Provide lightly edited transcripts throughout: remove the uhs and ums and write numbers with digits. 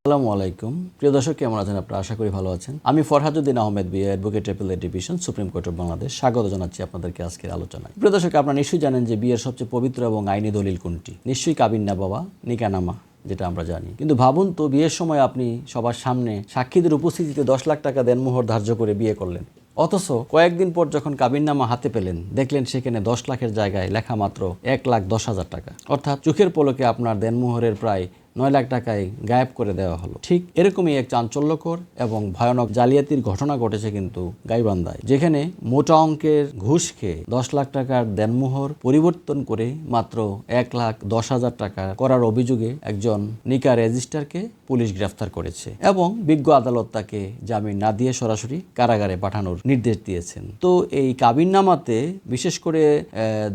আসসালামু আলাইকুম প্রিয় দর্শক, কেমন আছেন আপনারা? আশা করি ভালো আছেন। আমি Farhaduddin Ahmed BA advocate appellate division, supreme court of Bangladesh. স্বাগত জানাচ্ছি আপনাদেরকে আজকের আলোচনায়। প্রিয় দর্শক, আপনারা নিশ্চয়ই জানেন যে বিয়ের সবচেয়ে পবিত্র এবং আইনি দলিল কোনটি? নিশ্চয়ই কাবিন্না বাবা, নিকানামা, যেটা আমরা জানি। কিন্তু ভাবুন তো, বিয়ের সময় আপনি সবার সামনে সাক্ষীদের উপস্থিতিতে 10 লাখ টাকা দেনমোহর ধার্য করে বিয়ে করলেন। অথচ কয়েকদিন পর যখন কাবিননামা হাতে পেলেন, দেখলেন সেখানে 10 লাখের জায়গায় লেখা মাত্র 1,10,000 টাকা। অর্থাৎ চোখের পলকে আপনার দেনমোহরের প্রায় 9 লাখ টাকায় গায়েব করে দেওয়া হলো। ঠিক এরকমই এক চাঞ্চল্যকর এবং ভয়ানক জালিয়াতির ঘটনা ঘটেছে কিন্তু গাইবান্ধায়, যেখানে মোটা অঙ্কের ঘুষ খেয়ে 10 লাখ টাকার দেনমোহর পরিবর্তন করে মাত্র 1,10,000 টাকা করার অভিযোগে একজন নিকা রেজিস্ট্রারকে পুলিশ গ্রেফতার করেছে এবং বিজ্ঞ আদালত তাকে জামিন না দিয়ে সরাসরি কারাগারে পাঠানোর নির্দেশ দিয়েছেন। তো এই কাবিননামাতে বিশেষ করে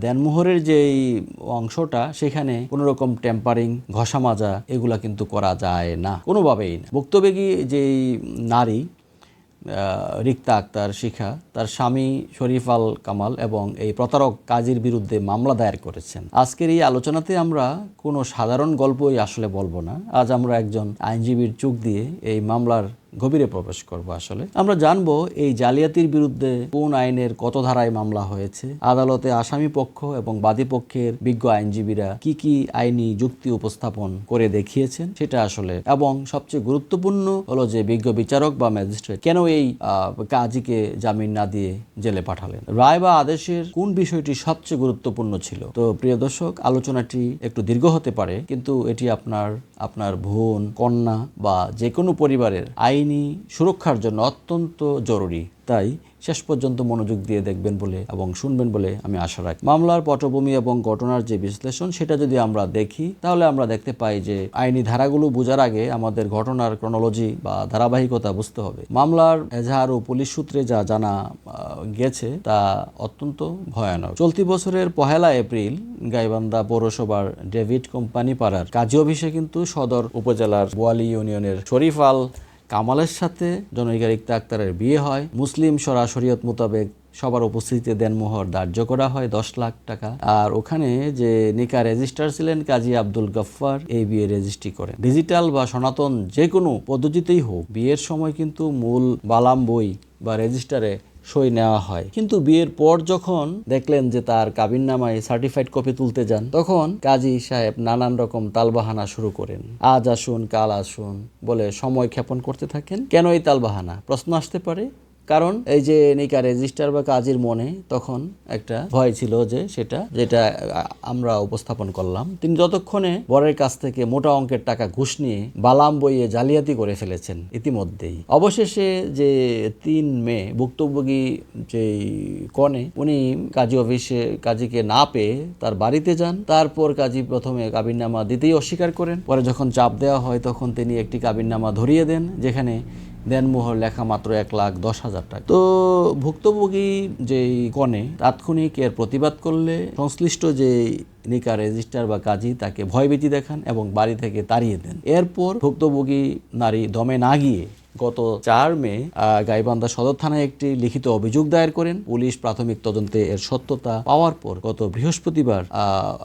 দেনমোহরের যেই অংশটা, সেখানে কোনো রকম টেম্পারিং, ঘষা মাজা এগুলা কিন্তু করা যায় না, কোনোভাবেই না। ভুক্তভোগী যেই নারী রিক্তা আক্তার শিখা, তার স্বামী শরীফ আল কামাল এবং এই প্রতারক কাজীর বিরুদ্ধে মামলা দায়ের করেছেন। আজকের এই আলোচনাতে আমরা কোনো সাধারণ গল্পই আসলে বলবো না। আজ আমরা একজন আইনজীবীর চোখ দিয়ে এই মামলার গভীরে প্রবেশ করব। আসলে আমরা জানবো এই জালিয়াতির বিরুদ্ধে কোন আইনের কত ধারায় মামলা হয়েছে, আদালতে আসামি পক্ষ এবং বাদী পক্ষের বিজ্ঞ আইনজীবীরা কি কি আইনি যুক্তি উপস্থাপন করে দেখিয়েছেন সেটা আসলে, এবং সবচেয়ে গুরুত্বপূর্ণ হলো যে বিজ্ঞ বিচারক বা ম্যাজিস্ট্রেট কেন এই কাজীকে জামিন না দিয়ে জেলে পাঠালেন, রায় বা আদেশের কোন বিষয়টি সবচেয়ে গুরুত্বপূর্ণ ছিল। তো প্রিয় দর্শক, আলোচনাটি একটু দীর্ঘ হতে পারে, কিন্তু এটি আপনার বোন, কন্যা বা যে কোনো পরিবারের আইনি সুরক্ষার জন্য অত্যন্ত জরুরি। তাই শেষ পর্যন্ত মনোযোগ দিয়ে দেখবেন বলে এবং শুনবেন বলে আমি আশা রাখি। মামলার পটভূমি এবং ঘটনার যে বিশ্লেষণ, সেটা যদি আমরা দেখি তাহলে আমরা দেখতে পাই যে আইনি ধারাগুলো বোঝার আগে আমাদের ঘটনার ক্রনোলজি বা ধারাবাহিকতা বুঝতে হবে। মামলার এজাহার ও পুলিশ সূত্রে যা জানা গেছে তা অত্যন্ত ভয়ানক। চলতি বছরের 1 এপ্রিল গাইবান্ধা পৌরসভার ডেভিড কোম্পানি পাড়ার কাজী অফিসে কিন্তু সদর উপজেলার বোয়ালি ইউনিয়নের শরীফ আল কামালের সাথে জনৈকা রিক্তা আক্তারের বিয়ে হয়। মুসলিম শরিয়ত মোতাবেক সবার উপস্থিতিতে দেনমোহর ধার্য করা হয় 10 লাখ টাকা। আর ওখানে যে নিকা রেজিস্ট্রার ছিলেন কাজী আব্দুল গফফার, এই বিয়ে রেজিস্ট্রি করেন। ডিজিটাল বা সনাতন যে কোনো পদ্ধতিতেই হোক, বিয়ের সময় কিন্তু মূল বালাম বই বা রেজিস্টারে সই নেওয়া হয়। কিন্তু বিয়ের পর যখন দেখলেন যে তার কাবিননামায় সার্টিফাইড কপি তুলতে যান, তখন কাজী সাহেব নানান রকম তালবাহানা শুরু করেন। আজ আসুন, কাল আসুন বলে সময় ক্ষেপণ করতে থাকেন। কেন এই তালবাহানা? প্রশ্ন আসতে পারে। কারণ এই যে নিকা রেজিস্ট্রার বা কাজীর মনে তখন একটা ভয় ছিল, যেটা আমরা উপস্থাপন করলাম। তিনি যতক্ষণে বরের কাছ থেকে মোটা অঙ্কের টাকা ঘুষ নিয়ে বালাম বইয়ে জালিয়াতি করে ফেলেছেন ইতিমধ্যেই। অবশেষে যে 3 মে ভুক্তভোগী যে কনে, উনি কাজী অফিসে কাজীকে না পেয়ে তার বাড়িতে যান। তারপর কাজী প্রথমে কাবিননামা দিতেই অস্বীকার করেন। পরে যখন চাপ দেওয়া হয় তখন তিনি একটি কাবিননামা ধরিয়ে দেন, যেখানে দেনমোহর লেখা মাত্র 1,10,000 টাকা। তো ভুক্তভোগী যেই কনে তাৎক্ষণিক এর প্রতিবাদ করলে সংশ্লিষ্ট যে নিকা রেজিস্ট্রার বা কাজী তাকে ভয়ভীতি দেখান এবং বাড়ি থেকে তাড়িয়ে দেন। এরপর ভুক্তভোগী নারী দমে না গিয়ে গত 4 মে গাইবান্ধা সদর থানায় একটি লিখিত অভিযোগ দায়ের করেন। পুলিশ প্রাথমিক তদন্তে এর সত্যতা পাওয়ার পর গত বৃহস্পতিবার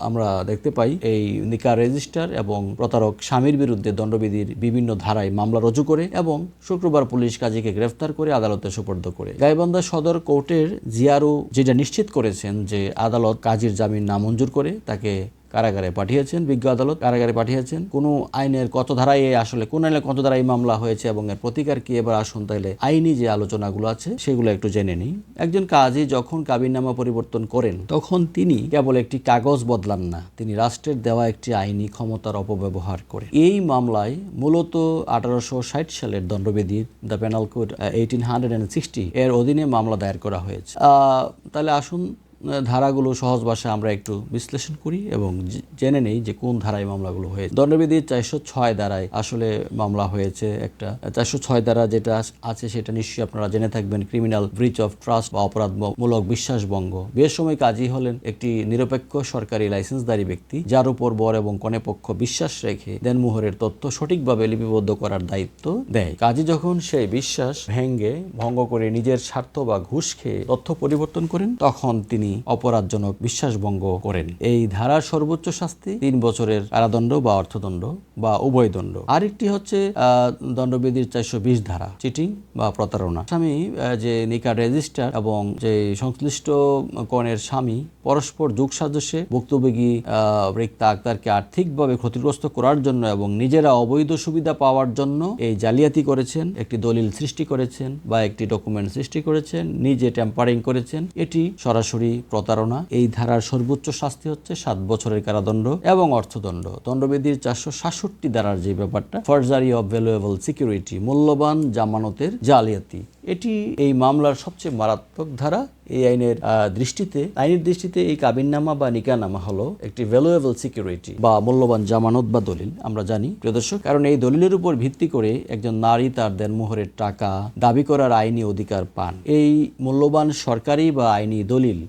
আমরা দেখতে পাই এই নিকা রেজিস্ট্রার এবং প্রতারক স্বামীর বিরুদ্ধে দণ্ডবিধির বিভিন্ন ধারায় মামলা রুজু করে এবং শুক্রবার পুলিশ কাজীকে গ্রেফতার করে আদালতে সোপর্দ করে। গাইবান্ধা সদর কোর্টের জিআরও যেটা নিশ্চিত করেছেন যে আদালত কাজীর জামিন নামঞ্জুর করে তাকে কারাগারে পাঠিয়েছেন। বিজ্ঞ আদালত কারাগারে পাঠিয়েছেন। কোনো আইনের কত ধারায় আসলে কোন আইনের কত ধারায় মামলা হয়েছে এবং এর প্রতিকার কি, এবার আসুন তাইলে আইনি যে আলোচনাগুলো আছে সেগুলো একটু জেনে নিই। একজন কাজী যখন কাবিননামা পরিবর্তন করেন, তখন তিনি কেবল একটি কাগজ বদলান না, তিনি রাষ্ট্রের দেওয়া একটি আইনি ক্ষমতার অপব্যবহার করে। এই মামলায় মূলত 1860 সালের দণ্ডবিধি, দ্য পেনাল কোড 1860 এর অধীনে মামলা দায়ের করা হয়েছে। তাহলে আসুন ধারাগুলো সহজ ভাষায় আমরা একটু বিশ্লেষণ করি এবং জেনে নেই যে কোন ধারায় মামলাগুলো হয়েছে। দণ্ডবিধির 406 ধারায় আসলে মামলা হয়েছে। একটা 406 ধারা যেটা আছে সেটা নিশ্চয়ই আপনারা জেনে থাকবেন, ক্রিমিনাল ব্রিচ অফ ট্রাস্ট বা অপরাধমূলক বিশ্বাসভঙ্গ। বিয়ের সময় কাজী হলেন একটি নিরপেক্ষ সরকারি লাইসেন্সধারী ব্যক্তি, যার উপর বর এবং কনে পক্ষ বিশ্বাস রেখে দেনমোহরের তথ্য সঠিকভাবে লিপিবদ্ধ করার দায়িত্ব দেয়। কাজী যখন সেই বিশ্বাস ভঙ্গ করে নিজের স্বার্থ বা ঘুষ খেয়ে তথ্য পরিবর্তন করেন, তখন তিনি তিনি অপরাধজনক বিশ্বাসভঙ্গ করেন। এই ধারার সর্বোচ্চ শাস্তি 3 বছরের কারাদণ্ড বা অর্থদণ্ড বা উভয় দণ্ড। আরেকটি হচ্ছে দণ্ডবিধির 420 ধারা, চিটিং বা প্রতারণা। স্বামী যে নিকাহ রেজিস্টার এবং যে সংশ্লিষ্ট কনের স্বামী পরস্পর যোগ সাজস্যে ভুক্তভোগী রিক্তা আক্তারকে আর্থিকভাবে ক্ষতিগ্রস্ত করার জন্য এবং নিজেরা অবৈধ সুবিধা পাওয়ার জন্য এই জালিয়াতি করেছেন, একটি দলিল সৃষ্টি করেছেন বা একটি ডকুমেন্ট সৃষ্টি করেছেন, নিজে ট্যাম্পারিং করেছেন, এটি সরাসরি প্রতারণা। এই ধারার সর্বোচ্চ শাস্তি হচ্ছে 7 বছরের কারাদণ্ড এবং অর্থদণ্ড। দণ্ডবিধির 467 ধারার যে ব্যাপারটা, ফরজারি অফ ভ্যালুয়েবল সিকিউরিটি, মূল্যবান জামানতের জালিয়াতি, এটি এই মামলার সবচেয়ে মারাত্মক ধারা। এই আইনের দৃষ্টিতে এই কাবিননামা বা নিকাহনামা হলো একটি ভ্যালুয়েবল সিকিউরিটি বা মূল্যবান জামানত বা দলিল, আমরা জানি প্রিয় দর্শক। কারণ এই দলিলের উপর ভিত্তি করে একজন নারী তার দেনমোহরের টাকা দাবি করার আইনি অধিকার পান। এই মূল্যবান সরকারি বা আইনি দলিল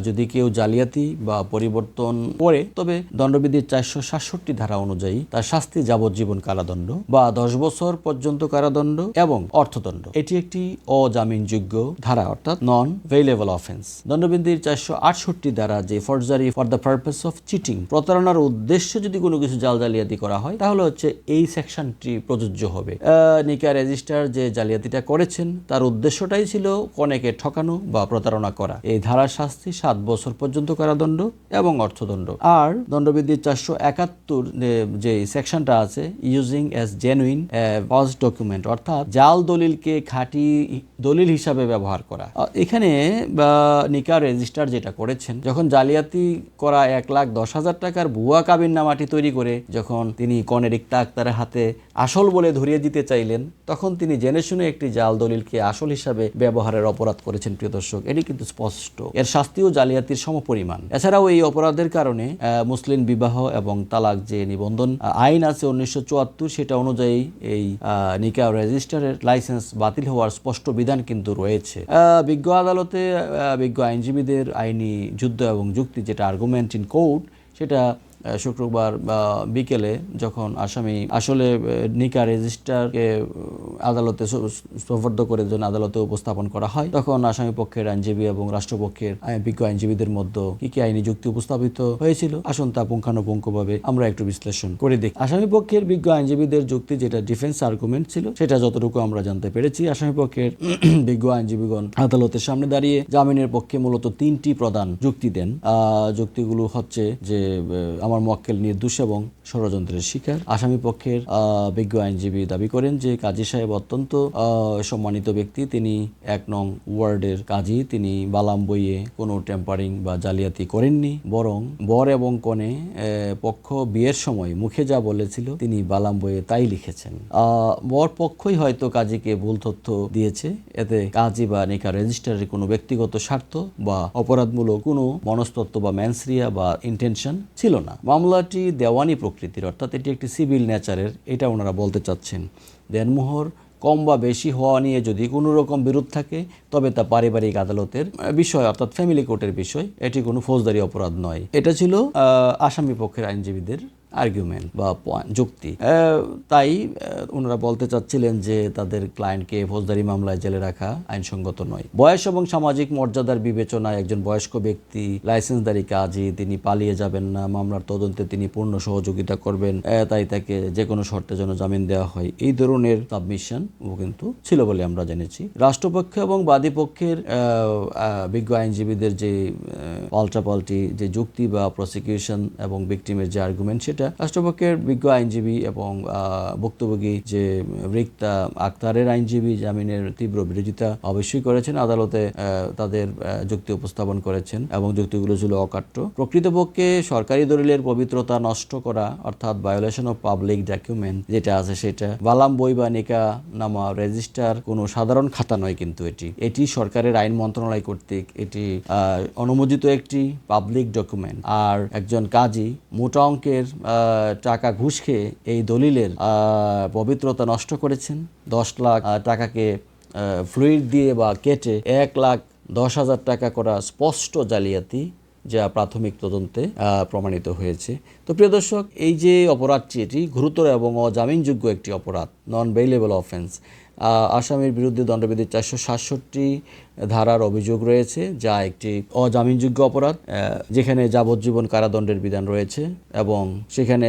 যদি কেউ জালিয়াতি বা পরিবর্তন করে, তবে দণ্ডবিধির 467 ধারা অনুযায়ী তার শাস্তি যাবজ্জীবন কারাদণ্ড বা 10 বছর পর্যন্ত কারাদণ্ড এবং অর্থদণ্ড। এটি একটি অজামিনযোগ্য ধারা, অর্থাৎ নন ভেইলেবল অফেন্স। দণ্ডবিধির 468 ধারা যে forgery for the purpose of cheating, প্রতারণার উদ্দেশ্যে যদি কোনো কিছু জালিয়াতি করা হয় তাহলে হচ্ছে এই সেকশনটি প্রযোজ্য হবে। নিকাহ রেজিস্টার যে জালিয়াতিটা করেছেন তার উদ্দেশ্যটাই ছিল কনেকে ঠকানো বা প্রতারণা করা। এই ধারার শাস্তি 7 বছর পর্যন্ত কারাদণ্ড এবং অর্থদণ্ড। আর দণ্ডবিধির 471 যে সেকশনটা আছে, using as genuine false document, অর্থাৎ জাল দলিলকে খাঁটি দলিল হিসাবে ব্যবহার করা। এখানে নিকাহ রেজিস্টার যেটা করেছেন, যখন জালিয়াতি করা 1,10,000 টাকার ভুয়া কাবিননামাটি তৈরি করে যখন তিনি কনে রিক্তা আক্তারের হাতে আসল বলে ধরিয়ে দিতে চাইলেন, তখন তিনি জেনে শুনে একটি জাল দলিলকে আসল হিসাবে ব্যবহারের অপরাধ করেছেন প্রিয় দর্শক। এটি কিন্তু স্পষ্ট, এর শাস্তিও জালিয়াতির সমপরিমাণ। এছাড়াও এই অপরাধের কারণে মুসলিম বিবাহ এবং তালাক যে নিবন্ধন আইন আছে 1974, সেটা অনুযায়ী এই নিকাহ রেজিস্টারের লাইসেন্স বাতিল হওয়ার স্পষ্ট বিধান কিন্তু রয়েছে। বিজ্ঞ আদালতে বিজ্ঞ আইনজীবীদের আইনি যুদ্ধ এবং যুক্তি, যেটা আর্গুমেন্ট ইন কোর্ট, সেটা শুক্রবার বিকেলে যখন আসামি আসলে নিকাহ রেজিস্টারকে আদালতে সোপর্দ করে যখন আদালতে উপস্থাপন করা হয়, তখন আসামি পক্ষের আইনজীবী এবং রাষ্ট্রপক্ষের বিজ্ঞ আইনজীবীদের মধ্যে কি আইনি যুক্তি উপস্থাপিত হয়েছিল, আসুন তা পুঙ্খানুপুঙ্খভাবে আমরা একটু বিশ্লেষণ করে দেখি। আসামি পক্ষের বিজ্ঞ আইনজীবীদের যুক্তি, যেটা ডিফেন্স আর্গুমেন্ট ছিল, সেটা যতটুকু আমরা জানতে পেরেছি, আসামি পক্ষের বিজ্ঞ আইনজীবীগণ আদালতের সামনে দাঁড়িয়ে জামিনের পক্ষে মূলত 3টি প্রধান যুক্তি দেন। যুক্তিগুলো হচ্ছে যে আমার মোয়াক্কেল নির্দোষ এবং ষড়যন্ত্রের শিকার। আসামি পক্ষের বিজ্ঞ আইনজীবী দাবি করেন যে কাজী সাহেব অত্যন্ত সম্মানিত ব্যক্তি, তিনি 1 নং ওয়ার্ডের কাজী, তিনি বালাম বইয়ে কোনো টেম্পারিং বা জালিয়াতি করেননি, বরং বর এবং কনে পক্ষ বিয়ের সময় মুখে যা বলেছিল তিনি বালাম বইয়ে তাই লিখেছেন। বর পক্ষই হয়তো কাজীকে ভুল তথ্য দিয়েছে, এতে কাজী বা নিকাহ রেজিস্ট্রারের কোনো ব্যক্তিগত স্বার্থ বা অপরাধমূলক কোনো মনস্তত্ত্ব বা ম্যানসরিয়া বা ইন্টেনশন ছিল না। মামলাটি দেওয়ানি প্রকৃতির, অর্থাৎ এটি একটি সিভিল নেচারের, এটা ওনারা বলতে চাচ্ছেন। দেনমোহর কম বা বেশি হওয়া নিয়ে যদি কোনো রকম বিরোধ থাকে, তবে তা পারিবারিক আদালতের বিষয়, অর্থাৎ ফ্যামিলি কোর্টের বিষয়, এটি কোনো ফৌজদারি অপরাধ নয়। এটা ছিল আসামি পক্ষের আইনজীবীদের আর্গুমেন্ট বা যুক্তি। তাই ওনারা বলতে চাচ্ছিলেন যে তাদের ক্লায়েন্টকে ফৌজদারি মামলায় জেলে রাখা আইনসঙ্গত নয়। বয়স এবং সামাজিক মর্যাদার বিবেচনায় একজন বয়স্ক ব্যক্তি, লাইসেন্সধারী কাজী, তিনি পালিয়ে যাবেন না, মামলার তদন্তে তিনি পূর্ণ সহযোগিতা করবেন, তাই তাকে যে কোনো শর্তে যেন জামিন দেওয়া হয়, এই ধরনের সাবমিশন কিন্তু ছিল বলে আমরা জেনেছি। রাষ্ট্রপক্ষ এবং বাদীপক্ষের বিজ্ঞ আইনজীবীদের যে পাল্টাপাল্টি যে যুক্তি বা প্রসিকিউশন এবং ভিকটিমের যে আর্গুমেন্ট, সেটা রাষ্ট্রপক্ষের বিজ্ঞ আইনজীবী এবং ভুক্তভোগী যে রিক্তা আক্তারের আইনজীবী জামিনের তীব্র বিরোধিতা অবশ্যই করেছেন, আদালতে তাদের যুক্তি উপস্থাপন করেছেন এবং যুক্তিগুলো ছিল অকাট্য। প্রকৃতপক্ষে সরকারি দলিলের পবিত্রতা নষ্ট করা, অর্থাৎ ভায়োলেশন অফ পাবলিক ডকুমেন্ট যেটা আছে, সেটা বালাম বই বা নিকাহ নামা রেজিস্টার কোনো সাধারণ খাতা নয়, কিন্তু এটি সরকারের আইন মন্ত্রণালয় কর্তৃক এটি অনুমোদিত একটি পাবলিক ডকুমেন্ট। আর একজন কাজী মোটা অঙ্কের টাকা ঘুষ খেয়ে এই দলিলের পবিত্রতা নষ্ট করেছেন। 10 লাখ টাকাকে ফ্লুইড দিয়ে বা কেটে 1,10,000 টাকা করা স্পষ্ট জালিয়াতি, যা প্রাথমিক তদন্তে প্রমাণিত হয়েছে। তো প্রিয় দর্শক, এই যে অপরাধটি, এটি গুরুতর এবং অজামিনযোগ্য একটি অপরাধ, নন বেইলেবল অফেন্স। আসামির বিরুদ্ধে দণ্ডবিধির 467 ধারার অভিযোগ রয়েছে, যা একটি অজামিনযোগ্য অপরাধ, যেখানে যাবজ্জীবন কারাদণ্ডের বিধান রয়েছে এবং সেখানে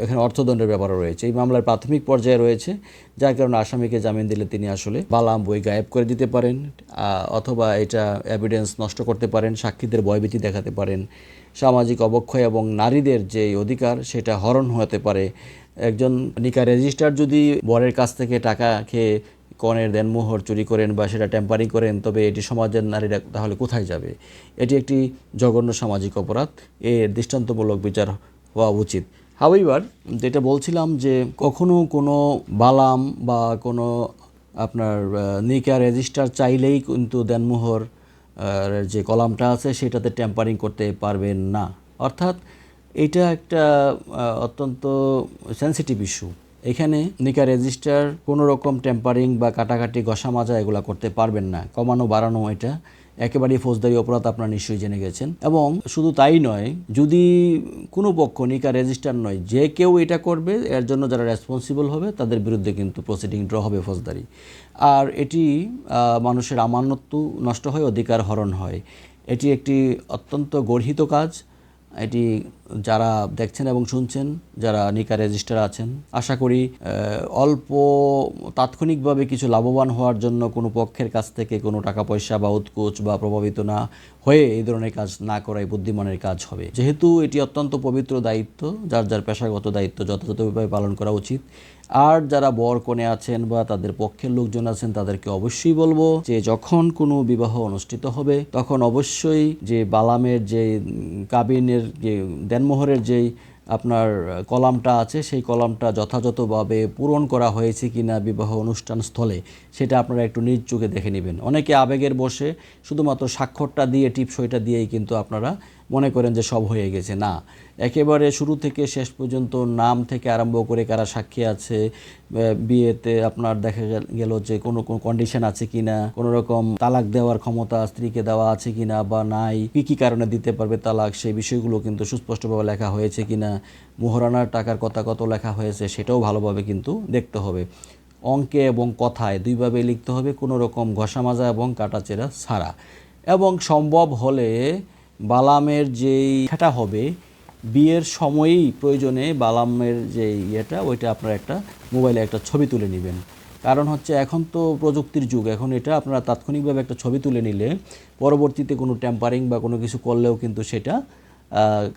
এখানে অর্থদণ্ডের ব্যাপারও রয়েছে। এই মামলার প্রাথমিক পর্যায়ে রয়েছে, যার কারণে আসামিকে জামিন দিলে তিনি আসলে বালাম বই গায়েব করে দিতে পারেন, অথবা এটা এভিডেন্স নষ্ট করতে পারেন, সাক্ষীদের ভয়ভীতি দেখাতে পারেন, সামাজিক অবক্ষয় এবং নারীদের যে অধিকার সেটা হরণ হতে পারে। একজন নিকা রেজিস্ট্রার যদি বরের কাছ থেকে টাকা খেয়ে কনের দেনমোহর চুরি করেন বা সেটা টেম্পারিং করেন, তবে এটি সমাজের নারীরা তাহলে কোথায় যাবে? এটি একটি জঘন্য সামাজিক অপরাধ, এর দৃষ্টান্তমূলক বিচার হওয়া উচিত। হাউএভার, যেটা বলছিলাম যে কখনো কোনো বালাম বা কোনো আপনার নিকা রেজিস্ট্রার চাইলেই কিন্তু দেনমোহর যে কলামটা আছে সেটাতে টেম্পারিং করতে পারবেন না। অর্থাৎ এটা একটা অত্যন্ত সেন্সিটিভ ইস্যু। এখানে নিকা রেজিস্টার কোনো রকম টেম্পারিং বা কাটাকাটি ঘষা মাজা এগুলো করতে পারবেন না। কমানো বাড়ানো এটা একেবারেই ফৌজদারি অপরাধ, আপনারা নিশ্চয়ই জেনে গেছেন। এবং শুধু তাই নয়, যদি কোনো পক্ষ নিকা রেজিস্টার নয়, যে কেউ এটা করবে, এর জন্য যারা রেসপন্সিবল হবে তাদের বিরুদ্ধে কিন্তু প্রসিডিং ড্র হবে ফৌজদারি। আর এটি মানুষের আমানত নষ্ট হয়, অধিকার হরণ হয়। এটি একটি অত্যন্ত গর্হিত কাজ। এটি যারা দেখছেন এবং শুনছেন, যারা নিকা রেজিস্টার আছেন, আশা করি অল্প তাৎক্ষণিকভাবে কিছু লাভবান হওয়ার জন্য কোনো পক্ষের কাছ থেকে কোনো টাকা পয়সা বা উৎকোচ বা প্রভাবিত না হয়ে এই ধরনের কাজ না করাই বুদ্ধিমানের কাজ হবে। যেহেতু এটি অত্যন্ত পবিত্র দায়িত্ব, যার যার পেশাগত দায়িত্ব যথাযথভাবে পালন করা উচিত। আর যারা বর কনে আছেন বা তাদের পক্ষের লোকজন আছেন, তাদেরকে অবশ্যই বলবো যে যখন কোনো বিবাহ অনুষ্ঠিত হবে তখন অবশ্যই যে বালামের যে কাবিনের যে দেনমোহরের যেই আপনার কলামটা আছে, সেই কলামটা যথাযথভাবে পূরণ করা হয়েছে কিনা বিবাহ অনুষ্ঠান স্থলে, সেটা আপনারা একটু নিজ চোখে দেখে নেবেন। অনেকে আবেগের বসে শুধুমাত্র স্বাক্ষরটা দিয়ে, টিপসইটা দিয়েই কিন্তু আপনারা মনে করেন যে সব হয়ে গেছে। না, একেবারে শুরু থেকে শেষ পর্যন্ত নাম থেকে আরম্ভ করে কারা সাক্ষী আছে, বিয়েতে আপনার দেখা গেল যে কোনো কন্ডিশন আছে কিনা, কোনো রকম তালাক দেওয়ার ক্ষমতা স্ত্রীকে দেওয়া আছে কিনা বা নাই, কী কারণে দিতে পারবে তালাক, সেই বিষয়গুলো কিন্তু সুস্পষ্টভাবে লেখা হয়েছে কিনা, মোহরানার টাকার কথা কত লেখা হয়েছে সেটাও ভালোভাবে কিন্তু দেখতে হবে। অঙ্কে এবং কথায় দুইভাবে লিখতে হবে, কোনো রকম ঘষা মাজা এবং কাটাচেরা ছাড়া। এবং সম্ভব হলে বালামের যেই লেখাটা হবে, বিয়ের সময়ই প্রয়োজনে বালামের যে ওইটা আপনারা একটা মোবাইলে একটা ছবি তুলে নেবেন। কারণ হচ্ছে এখন তো প্রযুক্তির যুগ, এখন এটা আপনারা তাৎক্ষণিকভাবে একটা ছবি তুলে নিলে পরবর্তীতে কোনো টেম্পারিং বা কোনো কিছু করলেও কিন্তু সেটা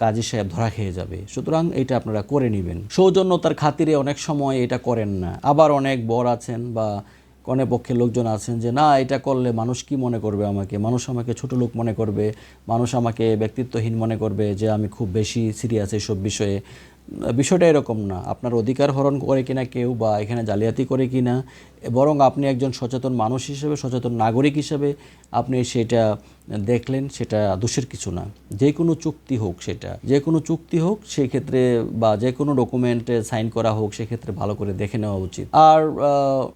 কাজী সাহেব ধরা খেয়ে যাবে। সুতরাং এটা আপনারা করে নেবেন। সৌজন্যতার খাতিরে অনেক সময় এটা করেন না। আবার অনেক বর আছেন বা কনে পক্ষের লোকজন আছেন যে না, এটা করলে মানুষ কি মনে করবে আমাকে, মানুষ আমাকে ছোট লোক মনে করবে, মানুষ আমাকে ব্যক্তিত্বহীন মনে করবে, যে আমি খুব বেশি সিরিয়াস এইসব বিষয়ে। বিষয়টা এরকম না। আপনার অধিকার হরণ করে কিনা কেউ বা এখানে জালিয়াতি করে কিনা, বরং আপনি একজন সচেতন মানুষ হিসেবে, সচেতন নাগরিক হিসেবে আপনি সেটা দেখলেন, সেটা দোষের কিছু না। যে কোনো চুক্তি হোক, সেটা যে কোনো চুক্তি হোক সেক্ষেত্রে, বা যে কোনো ডকুমেন্টে সাইন করা হোক, সেক্ষেত্রে ভালো করে দেখে নেওয়া উচিত। আর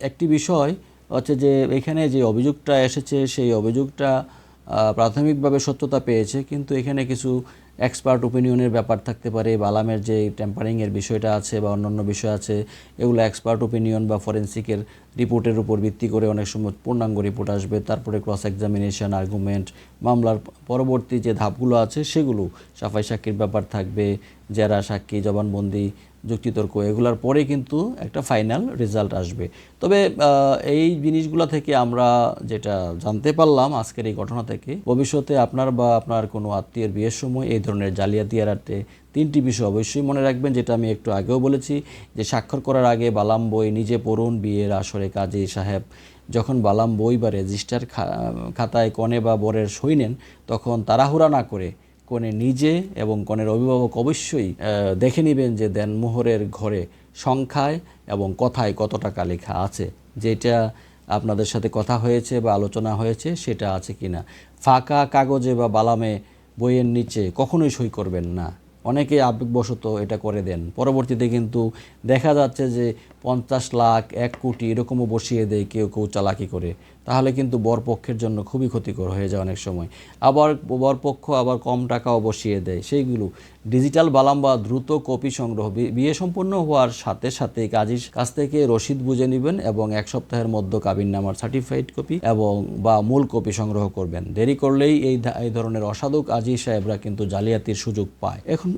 একটি বিষয় হচ্ছে যে এখানে যে অভিযোগটা এসেছে, সেই অভিযোগটা প্রাথমিকভাবে সত্যতা পেয়েছে, কিন্তু এখানে কিছু এক্সপার্ট ওপিনিয়নের ব্যাপার থাকতে পারে। বালামের যে টেম্পারিংয়ের বিষয়টা আছে বা অন্যান্য বিষয় আছে, এগুলো এক্সপার্ট ওপিনিয়ন বা ফরেন্সিকের রিপোর্টের উপর ভিত্তি করে অনেক সময় পূর্ণাঙ্গ রিপোর্ট আসবে। তারপরে ক্রস এক্সামিনেশন, আর্গুমেন্ট, মামলার পরবর্তী যে ধাপগুলো আছে সেগুলো, সাফাই সাক্ষীর ব্যাপার থাকবে, জেরা সাক্ষী, জবানবন্দি, যুক্তিতর্ক, এগুলোর পরে কিন্তু একটা ফাইনাল রেজাল্ট আসবে। তবে এই জিনিসগুলো থেকে আমরা যেটা জানতে পারলাম আজকের এই ঘটনা থেকে, ভবিষ্যতে আপনার বা আপনার কোনো আত্মীয়ের বিয়ের সময় এই ধরনের জালিয়াতি এড়াতে 3টি বিষয় অবশ্যই মনে রাখবেন, যেটা আমি একটু আগেও বলেছি, যে স্বাক্ষর করার আগে বালাম বই নিজে পড়ুন। বিয়ের আসরে কাজী সাহেব যখন বালাম বই বা রেজিস্টার খাতায় কনে বা বরের সই নেন, তখন তাড়াহুড়া না করে কনে নিজে এবং কনের অভিভাবক অবশ্যই দেখে নেবেন যে দেনমোহরের ঘরে সংখ্যায় এবং কথায় কত টাকা লেখা আছে, যেটা আপনাদের সাথে কথা হয়েছে বা আলোচনা হয়েছে সেটা আছে কিনা। ফাঁকা কাগজে বা বালামে বইয়ের নিচে কখনোই সই করবেন না। অনেকে আবেগবশত এটা করে দেন, পরবর্তীতে কিন্তু দেখা যাচ্ছে যে 50 লাখ, 1 কোটি এরকমও বসিয়ে দেয় কেউ কেউ চালাকি করে। তাহলে কিন্তু বরপক্ষের জন্য খুবই ক্ষতিকর হয়ে যায় অনেক সময়। আবার বরপক্ষ আবার কম টাকাও বসিয়ে দেয়, সেইগুলো ডিজিটাল বালাম বা দ্রুত কপি সংগ্রহ। বিয়ে সম্পন্ন হওয়ার সাথে সাথে কাজীর কাছ থেকে রসিদ বুঝে নেবেন এবং 1 সপ্তাহের মধ্যে কাবিননামার সার্টিফাইড কপি এবং বা মূল কপি সংগ্রহ করবেন। দেরি করলেই এই ধরনের অসাধু কাজী সাহেবরা কিন্তু জালিয়াতির সুযোগ পায়। এখন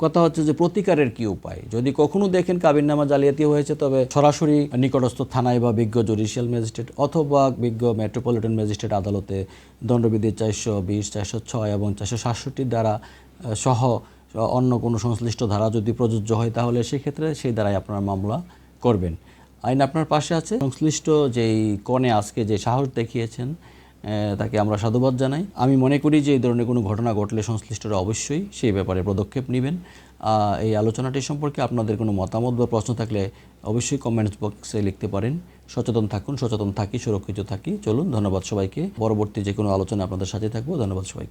কথা হচ্ছে যে প্রতিকারের কি উপায়? যদি কখনো দেখেন কাবিননামা জালিয়াতি হয়েছে, তবে সরাসরি নিকটস্থ থানায় বা বিজ্ঞ জুডিশিয়াল ম্যাজিস্ট্রেট অথবা বিজ্ঞ মেট্রোপলিটন ম্যাজিস্ট্রেট আদালতে দণ্ডবিধি 420, 406 এবং 467 দ্বারা সহ অন্য কোনো সংশ্লিষ্ট ধারা যদি প্রযোজ্য হয়, তাহলে সেক্ষেত্রে সেই দ্বারাই আপনারা মামলা করবেন। আইন আপনার পাশে আছে। সংশ্লিষ্ট যেই কনে আজকে যে সাহস দেখিয়েছেন তাকে আমরা সাধুবাদ জানাই। আমি মনে করি যে এই ধরনের কোনো ঘটনা ঘটলে সংশ্লিষ্টরা অবশ্যই সেই ব্যাপারে পদক্ষেপ নেবেন। এই আলোচনাটি সম্পর্কে আপনাদের কোনো মতামত বা প্রশ্ন থাকলে অবশ্যই কমেন্টস বক্সে লিখতে পারেন। সচেতন থাকুন, সচেতন থাকি, সুরক্ষিত থাকি। চলুন, ধন্যবাদ সবাইকে। পরবর্তী যে কোনো আলোচনা আপনাদের সাথে থাকবো। ধন্যবাদ সবাইকে।